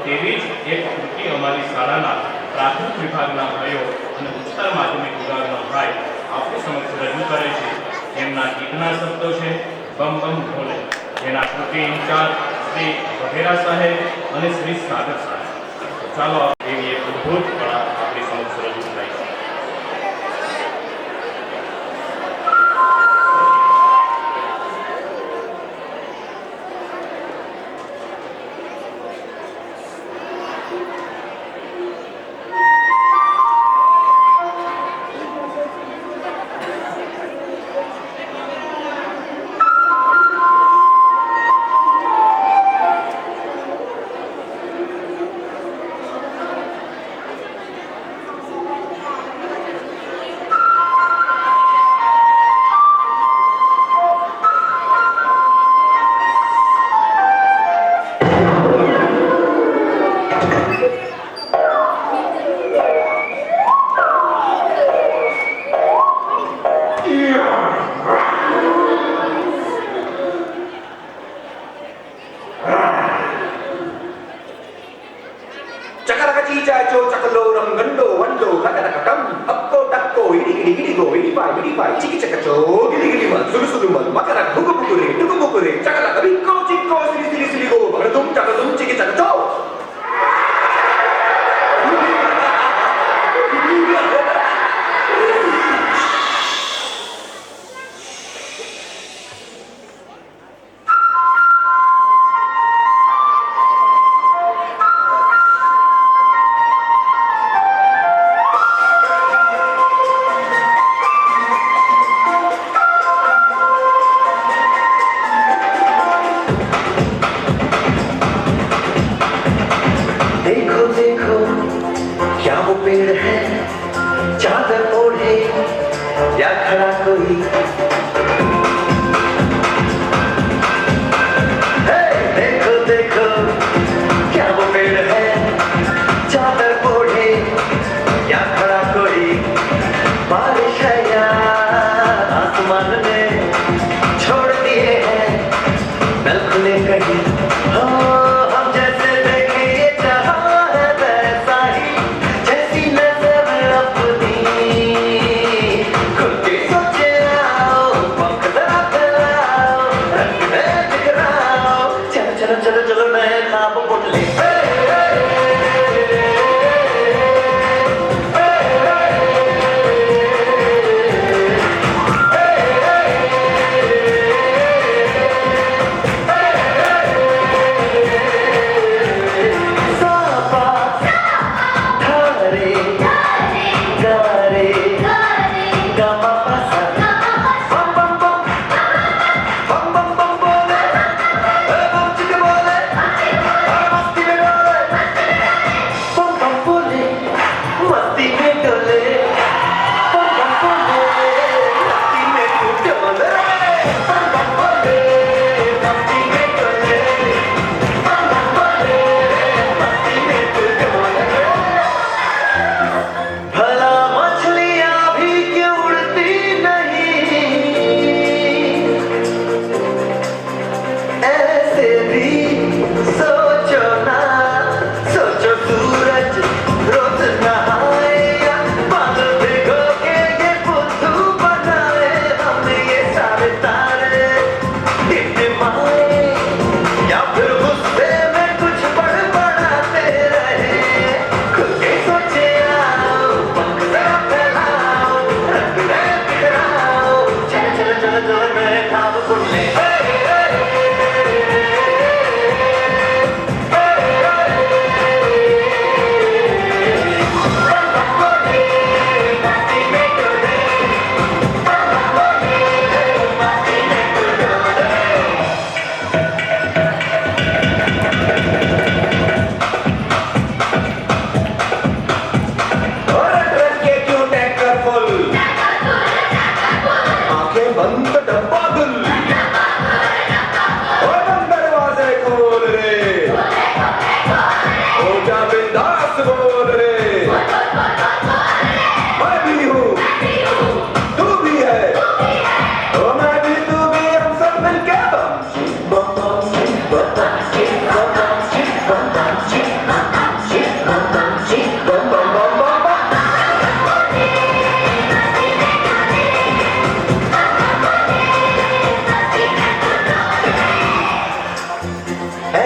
તેવી જ એક કૃતિ અમારી શાળાના પ્રાથમિક વિભાગના ભાઈઓ અને ઉચ્ચતર માધ્યમિક વિભાગના ભાઈ આપણી સમક્ષ રજૂ કરે છે. તેમના ગીતના શબ્દો છે બમ બમ ભોલે, જેના કૃતિ ઇન્ચાર્જ શ્રી વઘેરા સાહેબ અને શ્રી સાગર સાહેબ. ચાલો એવી એક અદ્ભુત કળા આપણી સમક્ષ રજૂ થાય છે.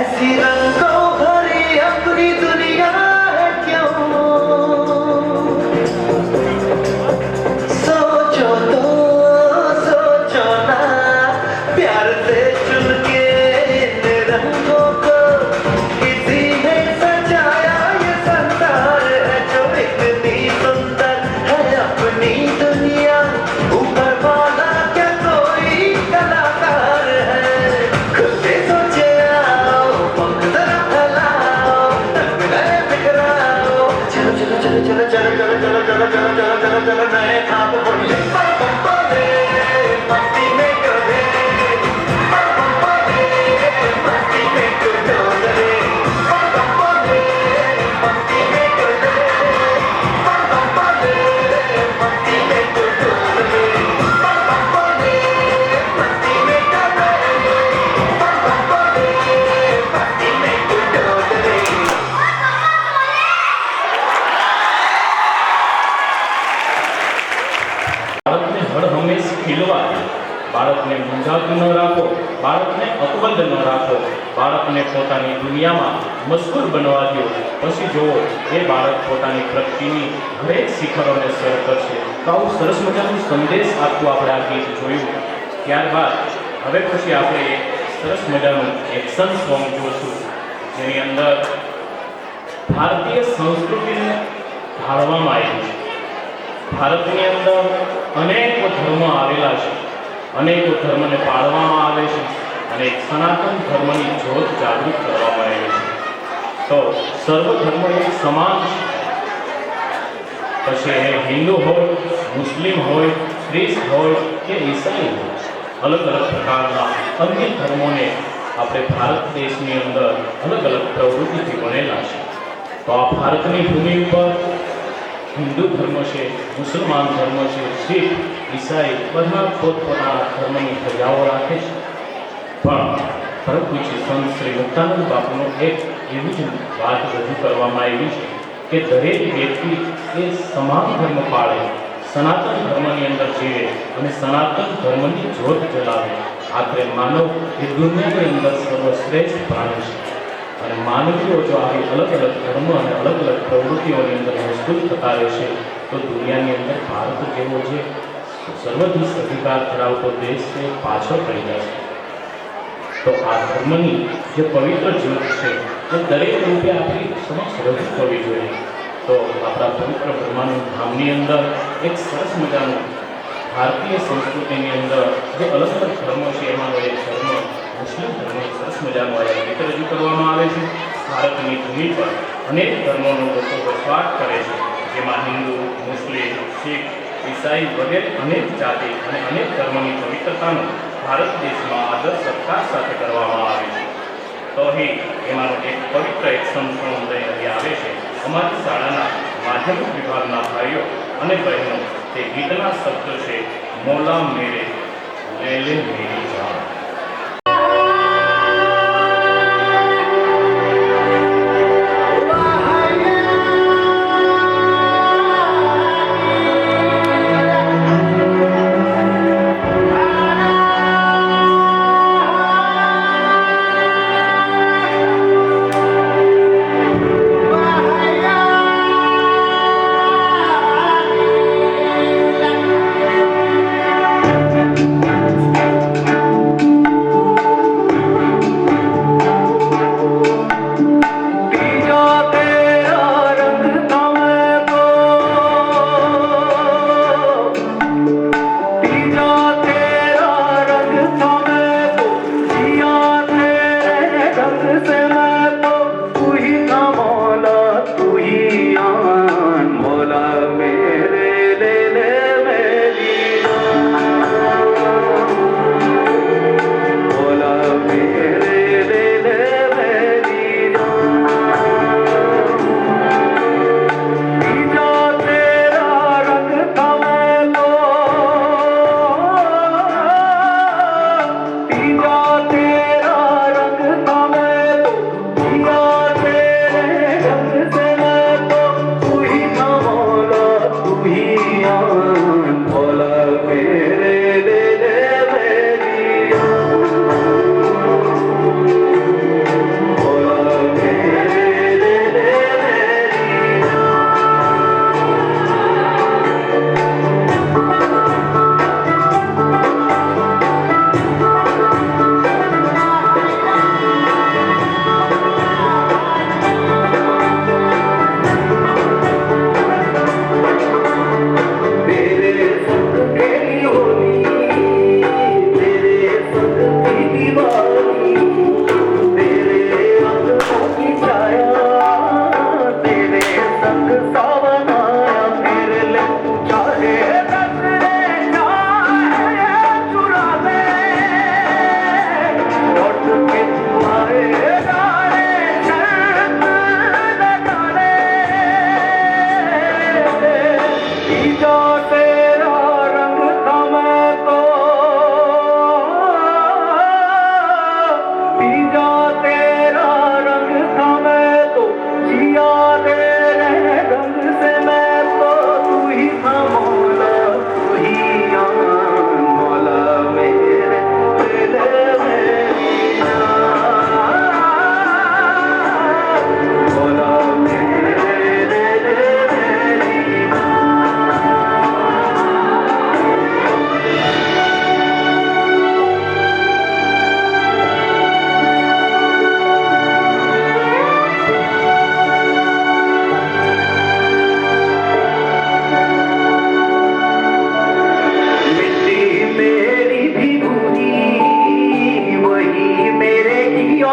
ऐसी रंगों भरी अपनी दुनिया है क्यों सोचो तो सोचो ना प्यार से चुन के इन रंगों को किसी ने सजाया ये संसार है जो इतनी सुंदर है अपनी दुनिया ऊपर वाला क्या कोई कलाकार है खुद से सोचे आओ पंख जरा फैलाओ रंग नए बिखराओ चलो चलो चलो चलो चलो चलो चलो चलो चलो चलो चलो चलो नए खाब बोले मस्ती में डोले मस्ती में डोले मस्ती में डोले मस्ती में डोले मस्ती में બાળકને હર હંમેશ ખીલવા દો. બાળકને મૂંઝાતું ન રાખો, બાળકને અકબંધ ન રાખો, બાળકને પોતાની દુનિયામાં મશગુલ બનવા દો. પછી જુઓ એ બાળક પોતાની પ્રગતિની હરેક શિખરોને સર કરશે. તો આવું સરસ મજાનું સંદેશ આપતું આપણે આ ગીત જોયું. ત્યારબાદ હવે પછી આપણે એક સરસ મજાનું એક્શન સોંગ જોશું જેની અંદર ભારતીય સંસ્કૃતિને ઢાળવામાં આવી છે. ભારતની અંદર અનેકો ધર્મ આવેલા છે, અનેકો ધર્મને પાળવામાં આવે છે અને એક સનાતન ધર્મની જ્યોત જાગૃત કરવામાં આવી છે. તો સર્વ ધર્મ એક સમાન છે. પછી એ હિન્દુ હોય, મુસ્લિમ હોય, ખ્રિસ્ત હોય કે ઈસાઈ હોય, અલગ અલગ પ્રકારના અન્ય ધર્મોને આપણે ભારત દેશની અંદર અલગ અલગ પ્રવૃત્તિથી બનેલા છે. તો આ ભારતની ભૂમિ ઉપર હિન્દુ ધર્મ છે, મુસલમાન ધર્મ છે, શીખ, ઈસાઈ બધા પોતપોતાના ધર્મની ધજાઓ રાખે છે. પણ પરમ પૂજ્ય સંત શ્રી મુક્તાનંદ બાપુનો એક એવી જ વાત રજૂ કરવામાં આવી છે કે દરેક વ્યક્તિ એ સમાન ધર્મ પાળે, સનાતન ધર્મની અંદર જીવે અને સનાતન ધર્મની જ્યોત જલાવે. આખરે માનવ એ દુનિયાની અંદર સર્વશ્રેષ્ઠ પ્રાણી છે અને માનવીઓ જો આવી અલગ અલગ ધર્મ અને અલગ અલગ પ્રવૃત્તિઓની અંદર મશગુલ થતા રહેશે તો દુનિયાની અંદર ભારત જેવો જે સર્વધીશ અધિકાર ધરાવતો દેશ છે પાછળ પડી જશે. તો આ ધર્મની જે પવિત્ર જ્યોત છે એ દરેક રૂપે આપણી સમક્ષ રજૂ કરવી જોઈએ. તો આપણા પવિત્ર બ્રહ્માનંદ ધામની અંદર એક સરસ મજાનું ભારતીય સંસ્કૃતિની અંદર જે અલગ અલગ ધર્મો છે એમાંનો એક ધર્મ મુસ્લિમ ધર્મ સરસ મજાનું આ ગીત રજૂ કરવામાં આવે છે. ભારતની ભૂમિ પર અનેક ધર્મોનો લોકો વસવાટ કરે છે, જેમાં હિન્દુ, મુસ્લિમ, શીખ, ઈસાઈ વગેરે અનેક જાતિ અને અનેક ધર્મની પવિત્રતાનો ભારત દેશમાં આદર સત્કાર સાથે કરવામાં આવે છે. તો અહીં એમાંનો એક પવિત્ર એક સંસ્કરણ લઈને આવે છે. અમારી શાળાના માધ્યમિક વિભાગના ભાઈઓ અને બહેનો તે ગીતના શબ્દ છે મોલા મેરે લે લે મેરી જાન.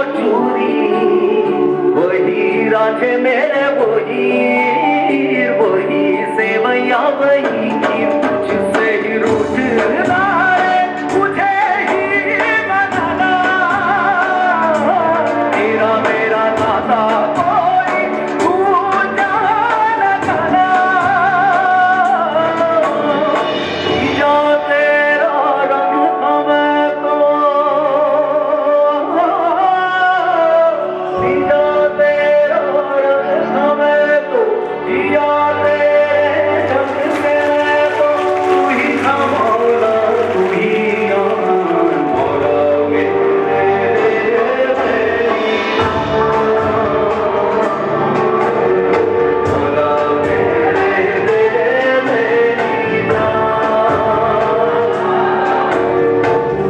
चूरी वही राधे मेरे वही सेवैया वही खीर जिससे ही रूठना है मुझे ही मनाना तेरा मेरा नाता कोई पूजा न करना या तेरा रंग हमें तो या तेरा रंग हमें तो या तेरे रंग में तो तू ही था मौला तू ही आन मौला मेरे मौला मेरे मेरी जान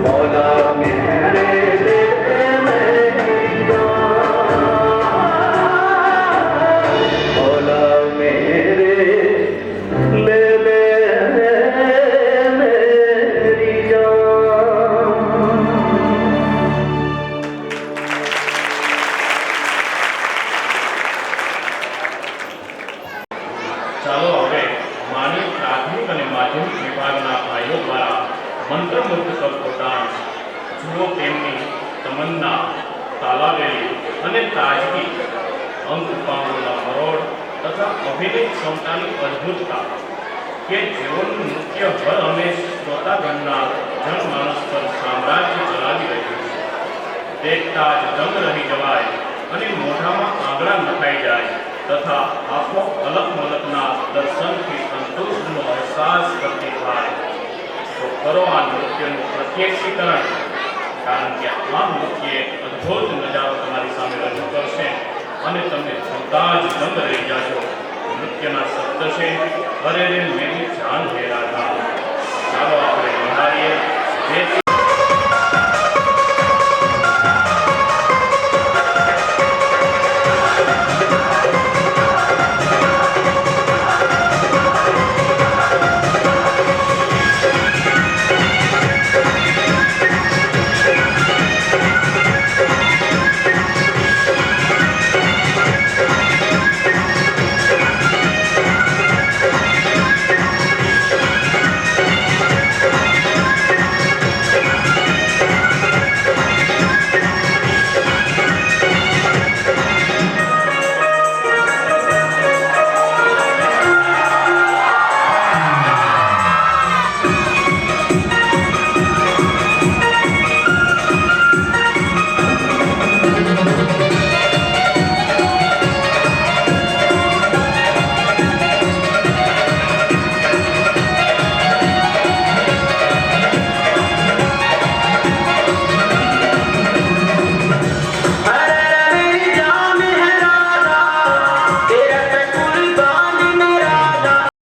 मौला मेरे मेरी जान मौला मेरे ले ले मेरी जान। ચાલો હવે માનવ પ્રાથમિક અને માધ્યમિક વિભાગના ભાઈઓ દ્વારા મંત્રમુગ્ધ કરતો ડાન્સ જુઓ તેમની તમન્ના તાલાવેલી અને તાજગી અંક પામોના મરોડ તથા અભિનય ક્ષમતાની અદ્ભુતતા કે જેઓનું નૃત્ય હર હંમેશ શ્રોતાગણના જનમાનસ પર સામ્રાજ્ય ચલાવી રહ્યું છે દેખતા જ દંગ રહી જવાય અને મોઢામાં આંગળા નખાઈ જાય તથા આંખો અલગ મલકના દર્શનથી સંતોષનો અહેસાસ કરતી થાય તો કરો આ નૃત્યનું પ્રત્યક્ષીકરણ કારણ કે આ નૃત્ય અદ્ભુત નજારો તમારી સામે રજૂ કરશે અને તમને જોતા જ દંગ રહી જાશો નૃત્યના શબ્દ છે અરે રે મેરી જાન હે રાધા ચાલો આપણે નિહાળીએ જે